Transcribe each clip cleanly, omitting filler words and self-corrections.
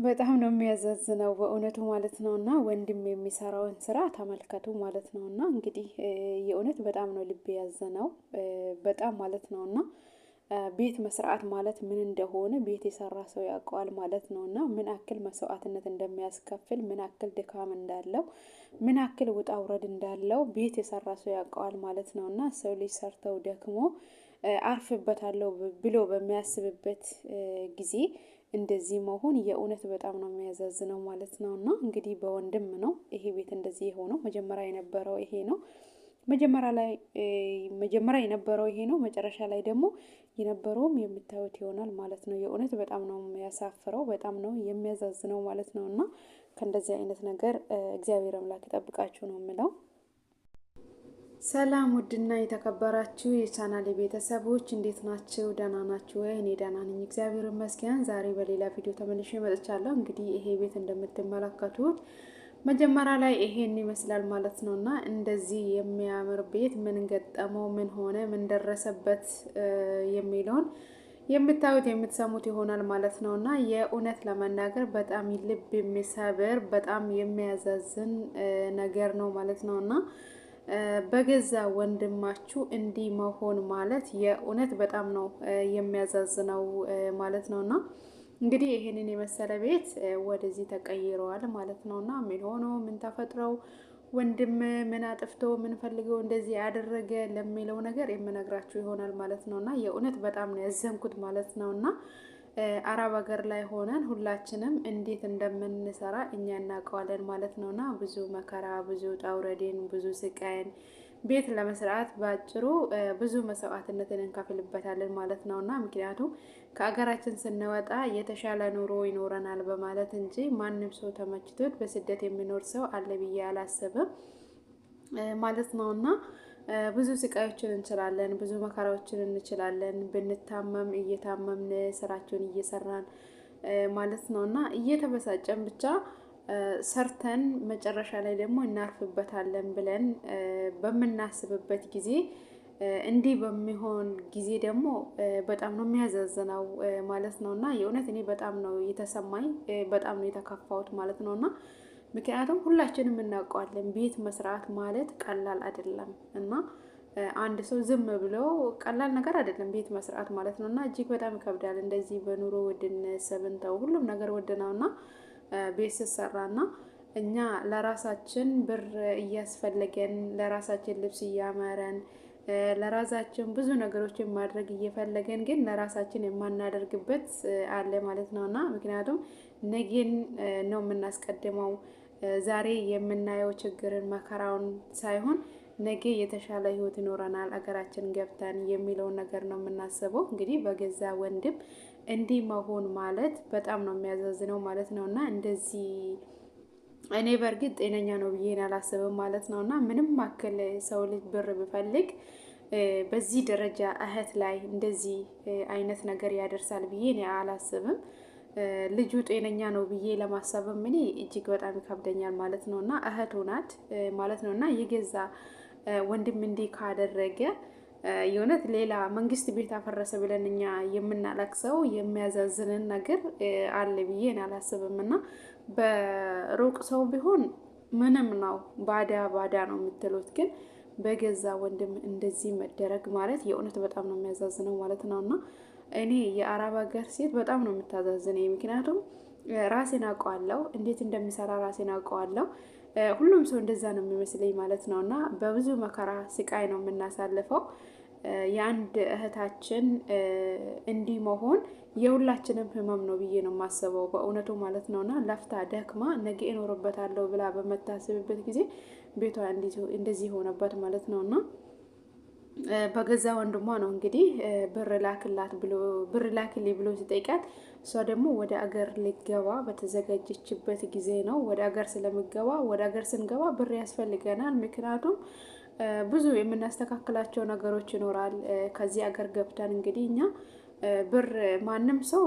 በጣም ነው የሚያዛዝነው በእውነቱ ማለት ነው። እና ወንድም የሚሰራውን ስራ ተመልከቱ ማለት ነው። እና እንግዲህ የእውነት በጣም ነው ልብ ያዘነው በጣም ማለት ነው። እና ቤት መስራት ማለት ምን እንደሆነ ቤት የሰራ ሰው ያውቀዋል ማለት ነው። እና ምን አክል መስዋዕትነት እንደሚያስከፍል፣ ምን አክል ድካም እንዳለው፣ ምን አክል ውጣ ውረድ እንዳለው ቤት የሰራ ሰው ያውቀዋል ማለት ነው። እና ሰው ልጅ ሰርተው ደክሞ አርፍበታለሁ ብሎ በሚያስብበት ጊዜ እንደዚህ መሆን የእውነት በጣም ነው የሚያዛዝነው ማለት ነው። እና እንግዲህ በወንድም ነው ይሄ ቤት እንደዚህ የሆነው። መጀመሪያ የነበረው ይሄ ነው። መጀመሪያ የነበረው ይሄ ነው። መጨረሻ ላይ ደግሞ የነበረውም የምታዩት ይሆናል ማለት ነው። የእውነት በጣም ነው የሚያሳፍረው፣ በጣም ነው የሚያዛዝነው ማለት ነው። እና ከእንደዚህ አይነት ነገር እግዚአብሔር አምላክ ይጠብቃችሁ ነው የምለው። ሰላም ውድና የተከበራችሁ የቻናሌ ቤተሰቦች እንዴት ናችሁ? ደህና ናችሁ ወይ? እኔ ደህና ነኝ እግዚአብሔር ይመስገን። ዛሬ በሌላ ቪዲዮ ተመልሼ መጥቻለሁ። እንግዲህ ይሄ ቤት እንደምትመለከቱት መጀመሪያ ላይ ይሄን ይመስላል ማለት ነው። እና እንደዚህ የሚያምር ቤት ምን ገጠመው፣ ምን ሆነ፣ ምን ደረሰበት የሚለውን የምታዩት የምትሰሙት ይሆናል ማለት ነው። እና የእውነት ለመናገር በጣም ልብ የሚሰብር በጣም የሚያዛዝን ነገር ነው ማለት ነው። እና በገዛ ወንድማችሁ እንዲህ መሆን ማለት የእውነት በጣም ነው የሚያዛዝነው ማለት ነው። እና እንግዲህ ይሄንን የመሰለ ቤት ወደዚህ ተቀይረዋል ማለት ነው። እና ምን ሆኖ ምን ተፈጥረው ወንድም ምን አጥፍቶ ምን ፈልገው እንደዚህ ያደረገ ለሚለው ነገር የምነግራችሁ ይሆናል ማለት ነው። እና የእውነት በጣም ነው ያዘንኩት ማለት ነው። እና አረብ ሀገር ላይ ሆነን ሁላችንም እንዴት እንደምንሰራ እኛ እናውቀዋለን ማለት ነው። እና ብዙ መከራ፣ ብዙ ጣውረዴን፣ ብዙ ስቃይን ቤት ለመስራት ባጭሩ ብዙ መስዋዕትነትን እንከፍልበታለን ማለት ነው። እና ምክንያቱም ከሀገራችን ስንወጣ የተሻለ ኑሮ ይኖረናል በማለት እንጂ ማንም ሰው ተመችቶት በስደት የሚኖር ሰው አለ ብዬ አላስብም ማለት ነው። እና ብዙ ስቃዮችን እንችላለን፣ ብዙ መከራዎችን እንችላለን። ብንታመም እየታመምን ስራቸውን እየሰራን ማለት ነው። እና እየተበሳጨን ብቻ ሰርተን መጨረሻ ላይ ደግሞ እናርፍበታለን ብለን በምናስብበት ጊዜ እንዲህ በሚሆን ጊዜ ደግሞ በጣም ነው የሚያዛዝነው ማለት ነው። እና የእውነት እኔ በጣም ነው የተሰማኝ፣ በጣም ነው የተከፋሁት ማለት ነው። እና ምክንያቱም ሁላችንም እናውቀዋለን ቤት መስራት ማለት ቀላል አይደለም። እና አንድ ሰው ዝም ብሎ ቀላል ነገር አይደለም ቤት መስራት ማለት ነው። እና እጅግ በጣም ይከብዳል። እንደዚህ በኑሮ ውድነት ሰብንተው ሁሉም ነገር ውድ ነው። እና ቤት ስትሰራና እኛ ለራሳችን ብር እያስፈለገን ለራሳችን ልብስ እያመረን ለራሳችን ብዙ ነገሮችን ማድረግ እየፈለገን ግን ለራሳችን የማናደርግበት አለ ማለት ነው። እና ምክንያቱም ነገን ነው የምናስቀድመው። ዛሬ የምናየው ችግርን መከራውን ሳይሆን ነገ የተሻለ ህይወት ይኖረናል አገራችን ገብተን የሚለውን ነገር ነው የምናስበው። እንግዲህ በገዛ ወንድም እንዲህ መሆን ማለት በጣም ነው የሚያዛዝነው ማለት ነው። እና እንደዚህ እኔ በእርግጥ ጤነኛ ነው ብዬ አላስብም ማለት ነው። እና ምንም አክል ሰው ልጅ ብር ቢፈልግ በዚህ ደረጃ እህት ላይ እንደዚህ አይነት ነገር ያደርሳል ብዬ እኔ አላስብም። ልጁ ጤነኛ ነው ብዬ ለማሰብም እኔ እጅግ በጣም ይከብደኛል ማለት ነው። እና እህቱ ናት ማለት ነው። እና የገዛ ወንድም እንዲህ ካደረገ የእውነት ሌላ መንግስት ቤት አፈረሰ ብለን እኛ የምናለቅሰው የሚያዛዝንን ነገር አለ ብዬ አላስብም። እና በሩቅ ሰው ቢሆን ምንም ነው ባዳ ባዳ ነው የምትሉት፣ ግን በገዛ ወንድም እንደዚህ መደረግ ማለት የእውነት በጣም ነው የሚያዛዝነው ማለት ነው። እና እኔ የአረብ ሀገር ሴት በጣም ነው የምታዛዝነኝ። ምክንያቱም ራሴን አውቀዋለሁ፣ እንዴት እንደሚሰራ ራሴን አውቀዋለሁ። ሁሉም ሰው እንደዛ ነው የሚመስለኝ ማለት ነው። እና በብዙ መከራ ስቃይ ነው የምናሳልፈው። የአንድ እህታችን እንዲህ መሆን የሁላችንም ህመም ነው ብዬ ነው የማስበው በእውነቱ ማለት ነው። እና ለፍታ ደክማ ነገ እኖርበታለሁ ብላ በመታሰብበት ጊዜ ቤቷ እንደዚህ ሆነበት ማለት ነው። እና በገዛ ወንድሟ ነው እንግዲህ ብር ላክላት ብሎ ብር ላክልኝ ብሎ ሲጠይቃት እሷ ደግሞ ወደ አገር ልገባ በተዘጋጀችበት ጊዜ ነው። ወደ አገር ስለምገባ ወደ አገር ስንገባ ብር ያስፈልገናል። ምክንያቱም ብዙ የምናስተካክላቸው ነገሮች ይኖራል። ከዚህ አገር ገብተን እንግዲህ እኛ ብር ማንም ሰው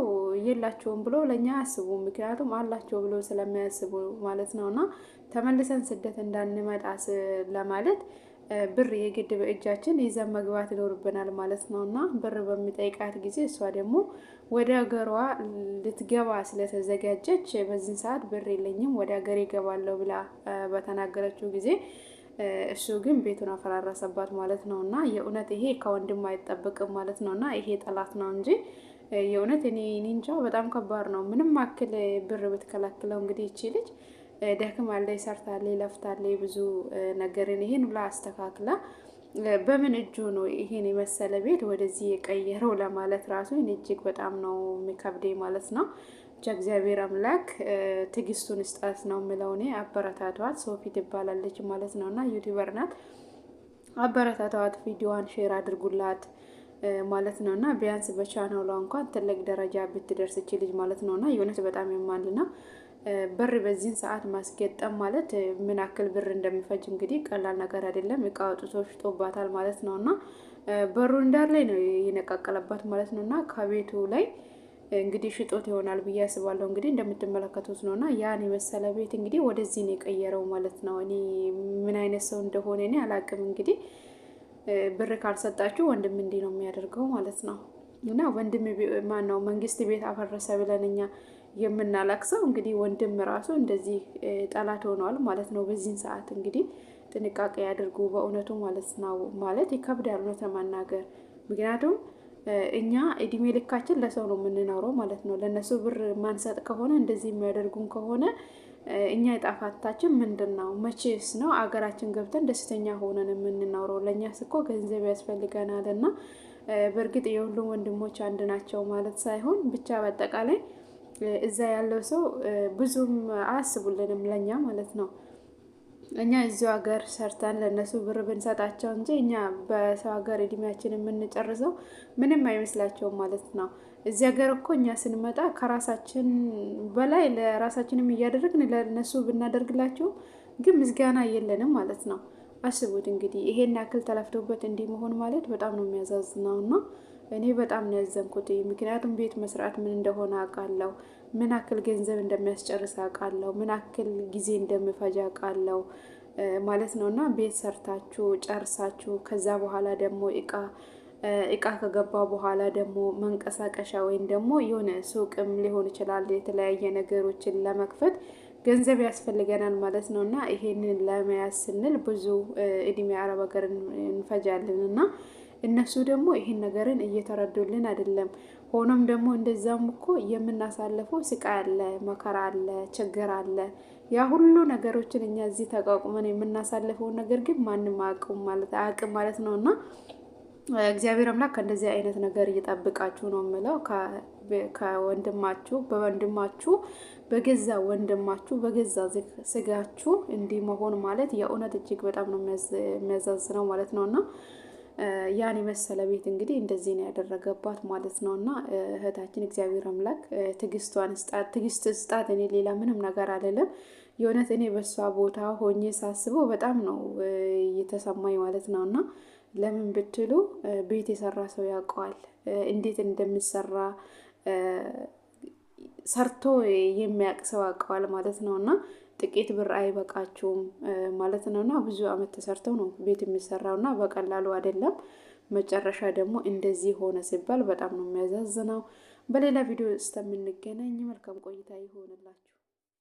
የላቸውም ብሎ ለእኛ አያስቡ፣ ምክንያቱም አላቸው ብሎ ስለሚያስቡ ማለት ነው። እና ተመልሰን ስደት እንዳንመጣ ለማለት ብር የግድ በእጃችን ይዘን መግባት ይኖርብናል ማለት ነው። እና ብር በሚጠይቃት ጊዜ እሷ ደግሞ ወደ ሀገሯ ልትገባ ስለተዘጋጀች በዚህን ሰዓት ብር የለኝም ወደ ሀገሬ እገባለሁ ብላ በተናገረችው ጊዜ እሱ ግን ቤቱን አፈራረሰባት ማለት ነው። እና የእውነት ይሄ ከወንድም አይጠበቅም ማለት ነው። እና ይሄ ጠላት ነው እንጂ የእውነት እኔ እንጃ በጣም ከባድ ነው። ምንም አክል ብር ብትከላክለው እንግዲህ ይቺ ልጅ ደክማለች፣ ሰርታለች፣ ለፍታለች ብዙ ነገርን ይሄን ብላ አስተካክላ በምን እጁ ነው ይሄን የመሰለ ቤት ወደዚህ የቀየረው ለማለት ራሱ እጅግ በጣም ነው የሚከብደኝ ማለት ነው። ብቻ እግዚአብሔር አምላክ ትዕግስቱን ስጣት ነው የምለው እኔ። አበረታቷት። ሶፊ ትባላለች ማለት ነው እና ዩቲዩበር ናት። አበረታቷት፣ ቪዲዮዋን ሼር አድርጉላት ማለት ነው እና ቢያንስ በቻናሏ እንኳን ትልቅ ደረጃ ብትደርስ ይች ልጅ ማለት ነው እና የእውነት በጣም የማልና ብር በዚህን ሰዓት ማስገጠም ማለት ምን ያክል ብር እንደሚፈጅ እንግዲህ ቀላል ነገር አይደለም። እቃ አውጥቶ ሽጦባታል ማለት ነው እና በሩ እንዳር ላይ ነው የነቃቀለባት ማለት ነው እና ከቤቱ ላይ እንግዲህ ሽጦት ይሆናል ብዬ አስባለሁ። እንግዲህ እንደምትመለከቱት ነው እና ያን የመሰለ ቤት እንግዲህ ወደዚህ ነው የቀየረው ማለት ነው። እኔ ምን አይነት ሰው እንደሆነ እኔ አላቅም። እንግዲህ ብር ካልሰጣችሁ ወንድም እንዲህ ነው የሚያደርገው ማለት ነው። እና ወንድም ማን ነው መንግስት ቤት አፈረሰ ብለን እኛ የምናለቅሰው እንግዲህ ወንድም ራሱ እንደዚህ ጠላት ሆነዋል ማለት ነው። በዚህን ሰዓት እንግዲህ ጥንቃቄ ያድርጉ በእውነቱ ማለት ነው። ማለት ይከብዳል እውነት ለመናገር ምክንያቱም እኛ እድሜ ልካችን ለሰው ነው የምንኖረው ማለት ነው። ለእነሱ ብር ማንሰጥ ከሆነ እንደዚህ የሚያደርጉን ከሆነ እኛ የጣፋታችን ምንድን ነው? መቼስ ነው አገራችን ገብተን ደስተኛ ሆነን የምንኖረው? ለእኛስ እኮ ገንዘብ ያስፈልገናል። እና በእርግጥ የሁሉም ወንድሞች አንድ ናቸው ማለት ሳይሆን ብቻ በአጠቃላይ እዛ ያለው ሰው ብዙም አያስቡልንም ለእኛ ማለት ነው። እኛ እዚሁ ሀገር ሰርተን ለእነሱ ብር ብንሰጣቸው እንጂ እኛ በሰው ሀገር እድሜያችን የምንጨርሰው ምንም አይመስላቸውም ማለት ነው። እዚህ ሀገር እኮ እኛ ስንመጣ ከራሳችን በላይ ለራሳችንም እያደረግን ለእነሱ ብናደርግላቸው ግን ምስጋና የለንም ማለት ነው። አስቡት እንግዲህ ይሄን ያክል ተለፍቶበት እንዲህ መሆን ማለት በጣም ነው የሚያዛዝነው። እና እኔ በጣም ነው ያዘንኩት። ምክንያቱም ቤት መስራት ምን እንደሆነ አውቃለሁ፣ ምን አክል ገንዘብ እንደሚያስጨርስ አውቃለሁ፣ ምን አክል ጊዜ እንደሚፈጅ አውቃለሁ ማለት ነው። እና ቤት ሰርታችሁ ጨርሳችሁ ከዛ በኋላ ደግሞ እቃ ከገባ በኋላ ደግሞ መንቀሳቀሻ ወይም ደግሞ የሆነ ሱቅም ሊሆን ይችላል የተለያየ ነገሮችን ለመክፈት ገንዘብ ያስፈልገናል ማለት ነው። እና ይሄንን ለመያዝ ስንል ብዙ እድሜ አረብ ሀገር እንፈጃለን እና እነሱ ደግሞ ይሄን ነገርን እየተረዱልን አይደለም። ሆኖም ደግሞ እንደዛም እኮ የምናሳልፈው ስቃይ አለ፣ መከራ አለ፣ ችግር አለ። ያ ሁሉ ነገሮችን እኛ እዚህ ተቋቁመን የምናሳልፈውን ነገር ግን ማንም አያውቅም ማለት ነው። እና እግዚአብሔር አምላክ ከእንደዚህ አይነት ነገር እየጠብቃችሁ ነው የምለው። በወንድማችሁ በገዛ ወንድማችሁ በገዛ ስጋችሁ እንዲህ መሆን ማለት የእውነት እጅግ በጣም ነው የሚያዛዝነው ማለት ነው። እና ያን የመሰለ ቤት እንግዲህ እንደዚህ ነው ያደረገባት ማለት ነው። እና እህታችን እግዚአብሔር አምላክ ትዕግስት ስጣት። እኔ ሌላ ምንም ነገር አይደለም። የእውነት እኔ በሷ ቦታ ሆኜ ሳስበው በጣም ነው እየተሰማኝ ማለት ነው። እና ለምን ብትሉ ቤት የሰራ ሰው ያውቀዋል እንዴት እንደሚሰራ ሰርቶ የሚያውቅ ሰው ያውቀዋል ማለት ነው። እና ጥቂት ብር አይበቃችሁም ማለት ነው። እና ብዙ አመት ተሰርተው ነው ቤት የሚሰራው እና በቀላሉ አይደለም። መጨረሻ ደግሞ እንደዚህ ሆነ ሲባል በጣም ነው የሚያዛዝነው። በሌላ ቪዲዮ እስከምንገናኝ መልካም ቆይታ ይሆንላችሁ።